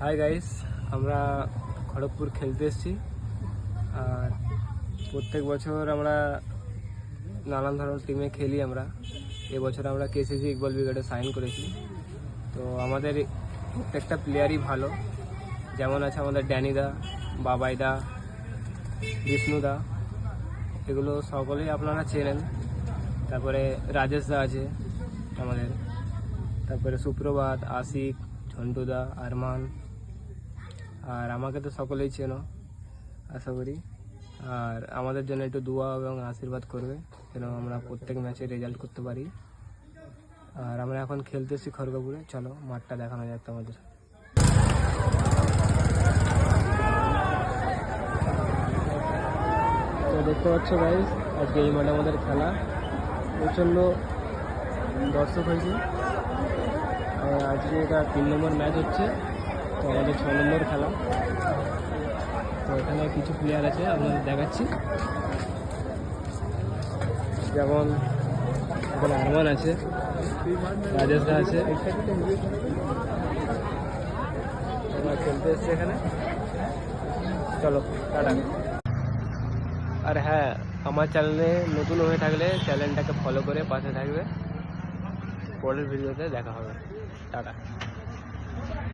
Hi guys, আমরা খড়গপুর খেলতে এসেছি। আর প্রত্যেক বছর আমরা নানান ধরনের টিমে খেলি। এবছর আমরা কেসিসি ইকবাল ব্রিগেডে সাইন করেছি। তো আমাদের প্রত্যেকটা প্লেয়ারই ভালো, যেমন আছে আমাদের ড্যানিদা, বাবাইদা, বিষ্ণুদা, এগুলো সকলেই আপনারা চেনেন। তারপরে রাজেশ দা আছে আমাদের, তারপরে সুপ্রভাত, আশিক, ঝন্টুদা, আরমান, আর আমাকে তো সকলেই চেনো আশা করি। আর আমাদের জন্য একটু দোয়া এবং আশীর্বাদ করবে যেন আমরা প্রত্যেক ম্যাচে রেজাল্ট করতে পারি। আর আমরা এখন খেলতেছি খড়গপুরে। চলো মাঠটা দেখানো যাক তোমাদের। তো দেখতে পাচ্ছ গাইস, আজকে এই মাঠে আমাদের খেলা, প্রচণ্ড দর্শক হয়েছে। আজকে এটা 3 নম্বর ম্যাচ হচ্ছে, তো আমাদের 6 নম্বর খেলা। তো এখানে কিছু প্লেয়ার আছে, আপনাদের দেখাচ্ছি। যেমন এখানে আরমান আছে, রাজেশ দা আছে, আমরা খেলতে এসছি এখানে। চলো টাটা। আর হ্যাঁ, আমার চ্যানেলে নতুন হয়ে থাকলে চ্যানেলটাকে ফলো করে পাশে থাকবে। পরের ভিডিওতে দেখা হবে। টাটা।